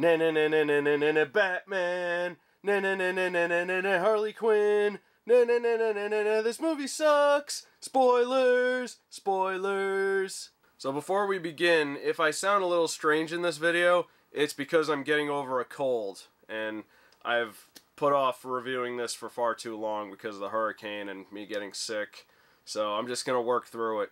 Na na na na na na na na Batman. Na na na na na na na na Harley Quinn. Na na na na na na na this movie sucks. Spoilers! Spoilers! So before we begin, if I sound a little strange in this video, it's because I'm getting over a cold. And I've put off reviewing this for far too long because of the hurricane and me getting sick. So I'm just gonna work through it.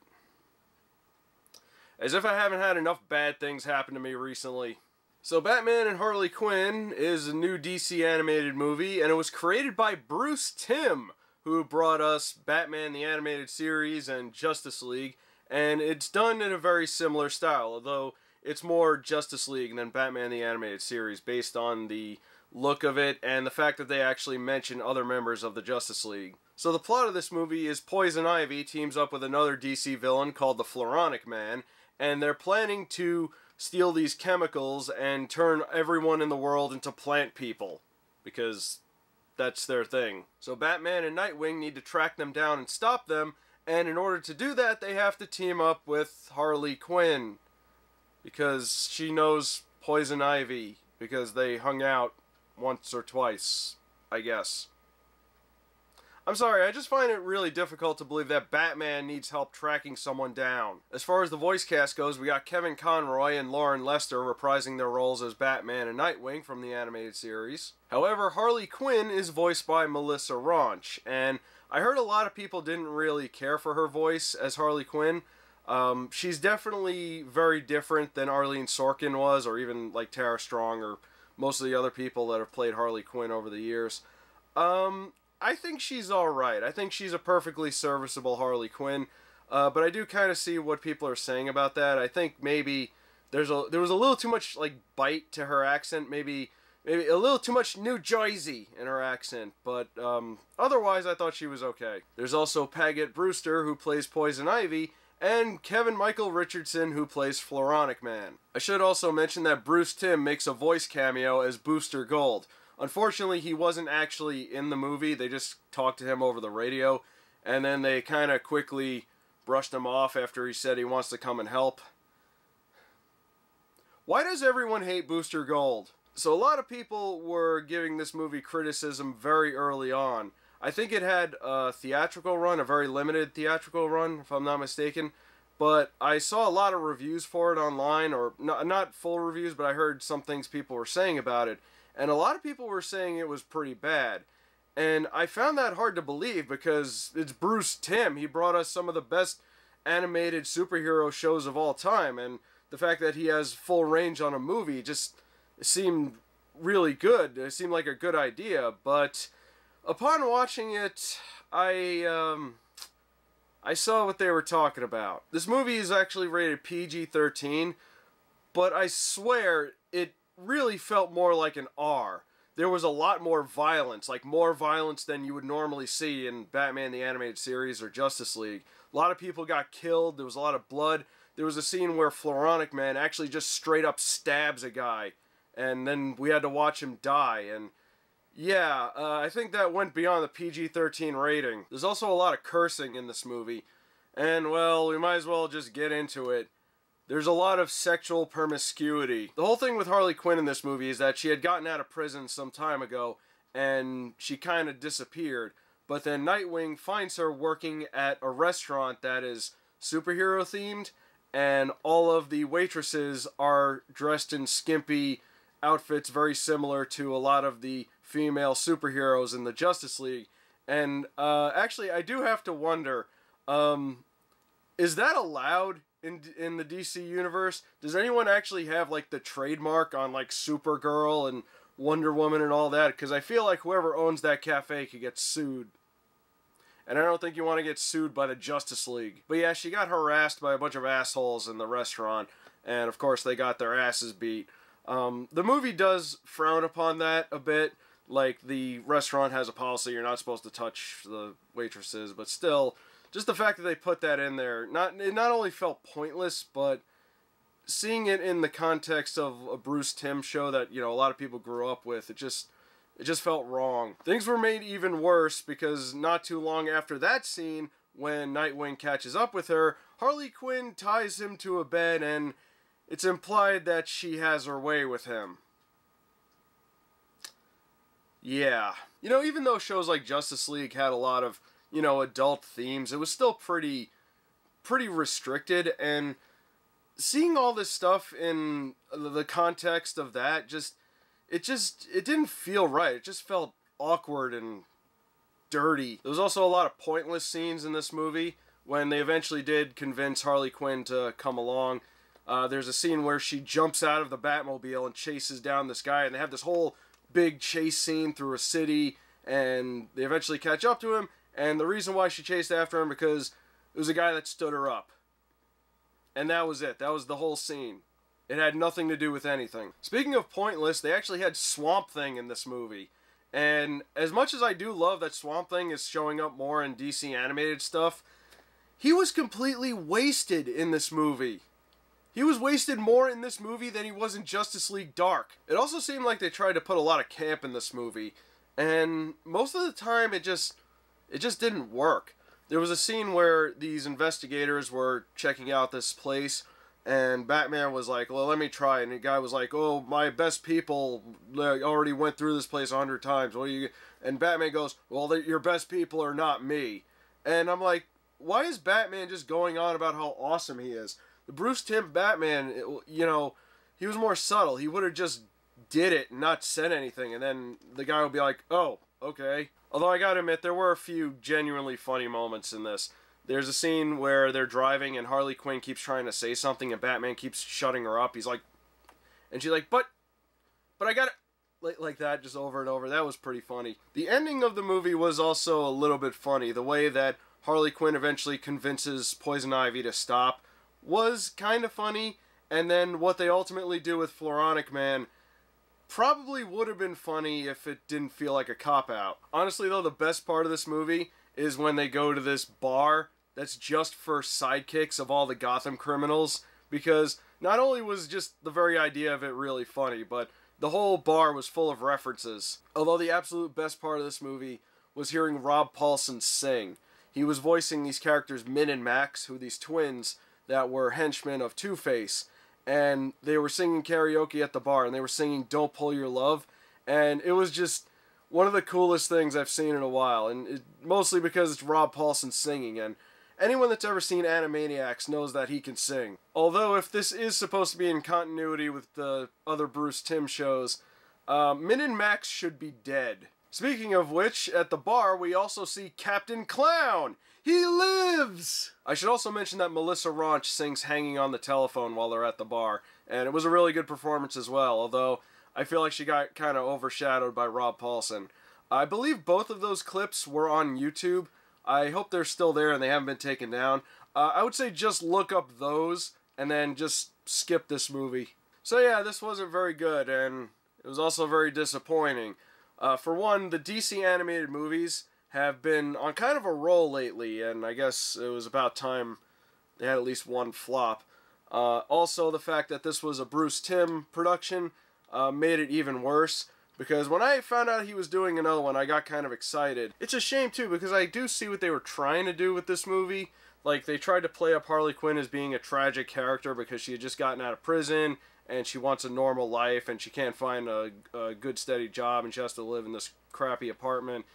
As if I haven't had enough bad things happen to me recently. So Batman and Harley Quinn is a new DC animated movie, and it was created by Bruce Timm, who brought us Batman the Animated Series and Justice League, and it's done in a very similar style, although it's more Justice League than Batman the Animated Series, based on the look of it and the fact that they actually mention other members of the Justice League. So the plot of this movie is Poison Ivy teams up with another DC villain called the Floronic Man, and they're planning to steal these chemicals and turn everyone in the world into plant people, because that's their thing. So Batman and Nightwing need to track them down and stop them, and in order to do that, they have to team up with Harley Quinn, because she knows Poison Ivy, because they hung out once or twice, I guess. I'm sorry, I just find it really difficult to believe that Batman needs help tracking someone down. As far as the voice cast goes, we got Kevin Conroy and Lauren Lester reprising their roles as Batman and Nightwing from the animated series. However, Harley Quinn is voiced by Melissa Raunch, and I heard a lot of people didn't really care for her voice as Harley Quinn. She's definitely very different than Arlene Sorkin was, or even like Tara Strong, or most of the other people that have played Harley Quinn over the years. I think she's alright. I think she's a perfectly serviceable Harley Quinn, but I do kind of see what people are saying about that. I think maybe there was a little too much like bite to her accent, maybe a little too much New Jersey in her accent, but otherwise I thought she was okay. There's also Paget Brewster, who plays Poison Ivy, and Kevin Michael Richardson, who plays Floronic Man. I should also mention that Bruce Timm makes a voice cameo as Booster Gold. Unfortunately, he wasn't actually in the movie. They just talked to him over the radio, and then they kind of quickly brushed him off after he said he wants to come and help. Why does everyone hate Booster Gold? So a lot of people were giving this movie criticism very early on. I think it had a theatrical run, a very limited theatrical run, if I'm not mistaken. But I saw a lot of reviews for it online, or not full reviews, but I heard some things people were saying about it. And a lot of people were saying it was pretty bad. And I found that hard to believe because it's Bruce Timm. He brought us some of the best animated superhero shows of all time. And the fact that he has full range on a movie just seemed really good. It seemed like a good idea. But upon watching it, I saw what they were talking about. This movie is actually rated PG-13, but I swear it really felt more like an R. There was a lot more violence, like more violence than you would normally see in Batman the Animated Series or Justice League. A lot of people got killed, there was a lot of blood. There was a scene where Floronic Man actually just straight up stabs a guy, and then we had to watch him die, and yeah, I think that went beyond the PG-13 rating. There's also a lot of cursing in this movie, and well, we might as well just get into it. There's a lot of sexual promiscuity. The whole thing with Harley Quinn in this movie is that she had gotten out of prison some time ago, and she kind of disappeared. But then Nightwing finds her working at a restaurant that is superhero themed, and all of the waitresses are dressed in skimpy outfits very similar to a lot of the female superheroes in the Justice League. And actually, I do have to wonder, is that allowed in the DC universe? Does anyone actually have like the trademark on like Supergirl and Wonder Woman and all that? Because I feel like whoever owns that cafe could get sued. And I don't think you want to get sued by the Justice League. But yeah, she got harassed by a bunch of assholes in the restaurant, and of course they got their asses beat. The movie does frown upon that a bit. Like, the restaurant has a policy, you're not supposed to touch the waitresses, but still, just the fact that they put that in there, it not only felt pointless, but seeing it in the context of a Bruce Timm show that, you know, a lot of people grew up with, it just felt wrong. Things were made even worse because not too long after that scene, when Nightwing catches up with her, Harley Quinn ties him to a bed, and it's implied that she has her way with him. Yeah. You know, even though shows like Justice League had a lot of, you know, adult themes, it was still pretty restricted, and seeing all this stuff in the context of that it didn't feel right. It just felt awkward and dirty. There was also a lot of pointless scenes in this movie when they eventually did convince Harley Quinn to come along. There's a scene where she jumps out of the Batmobile and chases down this guy, and they have this whole big chase scene through a city, and they eventually catch up to him, and the reason why she chased after him because it was a guy that stood her up. And that was it. That was the whole scene. It had nothing to do with anything. Speaking of pointless, they actually had Swamp Thing in this movie. And as much as I do love that Swamp Thing is showing up more in DC animated stuff, he was completely wasted in this movie. He was wasted more in this movie than he was in Justice League Dark. It also seemed like they tried to put a lot of camp in this movie, and most of the time it just didn't work. There was a scene where these investigators were checking out this place, and Batman was like, well, let me try. And the guy was like, oh, my best people already went through this place 100 times. What do you... And Batman goes, well, your best people are not me. And I'm like, why is Batman just going on about how awesome he is? The Bruce Timm Batman, you know, he was more subtle. He would have just did it and not said anything. And then the guy would be like, oh, okay. Although I gotta admit, there were a few genuinely funny moments in this. There's a scene where they're driving and Harley Quinn keeps trying to say something and Batman keeps shutting her up. He's like, and she's like, but I gotta, like that, just over and over. That was pretty funny. The ending of the movie was also a little bit funny. The way that Harley Quinn eventually convinces Poison Ivy to stop was kind of funny. And then what they ultimately do with Floronic Man probably would have been funny if it didn't feel like a cop-out. Honestly, though, the best part of this movie is when they go to this bar that's just for sidekicks of all the Gotham criminals, because not only was just the very idea of it really funny, but the whole bar was full of references. Although the absolute best part of this movie was hearing Rob Paulsen sing. He was voicing these characters, Min and Max, who are these twins that were henchmen of Two-Face, and they were singing karaoke at the bar, and they were singing Don't Pull Your Love, and it was just one of the coolest things I've seen in a while, and mostly because it's Rob Paulsen singing, and anyone that's ever seen Animaniacs knows that he can sing. Although, if this is supposed to be in continuity with the other Bruce Timm shows, Min and Max should be dead. Speaking of which, at the bar, we also see Captain Clown! He lives! I should also mention that Melissa Raunch sings Hanging on the Telephone while they're at the bar, and it was a really good performance as well, although I feel like she got kind of overshadowed by Rob Paulsen. I believe both of those clips were on YouTube. I hope they're still there and they haven't been taken down. I would say just look up those and then just skip this movie. So yeah, this wasn't very good, and it was also very disappointing. For one, the DC animated movies have been on kind of a roll lately, and I guess it was about time they had at least one flop. Also, the fact that this was a Bruce Timm production made it even worse, because when I found out he was doing another one, I got kind of excited. It's a shame, too, because I do see what they were trying to do with this movie. Like, they tried to play up Harley Quinn as being a tragic character because she had just gotten out of prison, and she wants a normal life, and she can't find a good, steady job, and she has to live in this crappy apartment.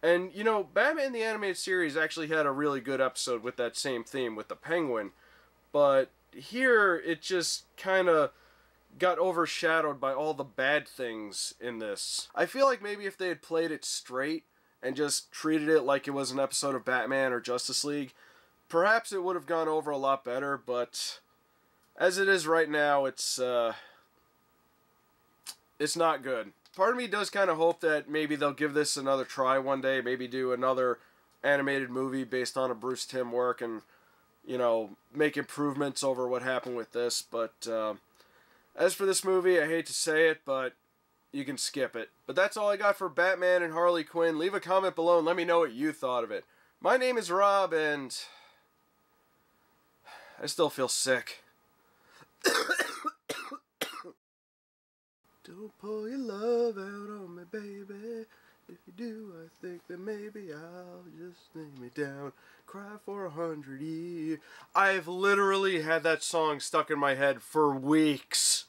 And, you know, Batman the Animated Series actually had a really good episode with that same theme, with the Penguin. But here, it just kind of got overshadowed by all the bad things in this. I feel like maybe if they had played it straight and just treated it like it was an episode of Batman or Justice League, perhaps it would have gone over a lot better, but as it is right now, it's not good. Part of me does kind of hope that maybe they'll give this another try one day, maybe do another animated movie based on a Bruce Timm work and, you know, make improvements over what happened with this. But as for this movie, I hate to say it, but you can skip it. But that's all I got for Batman and Harley Quinn. Leave a comment below and let me know what you thought of it. My name is Rob, and I still feel sick. Don't pull your love out on me, baby. If you do, I think that maybe I'll just lay me down, cry for 100 years. I've literally had that song stuck in my head for weeks.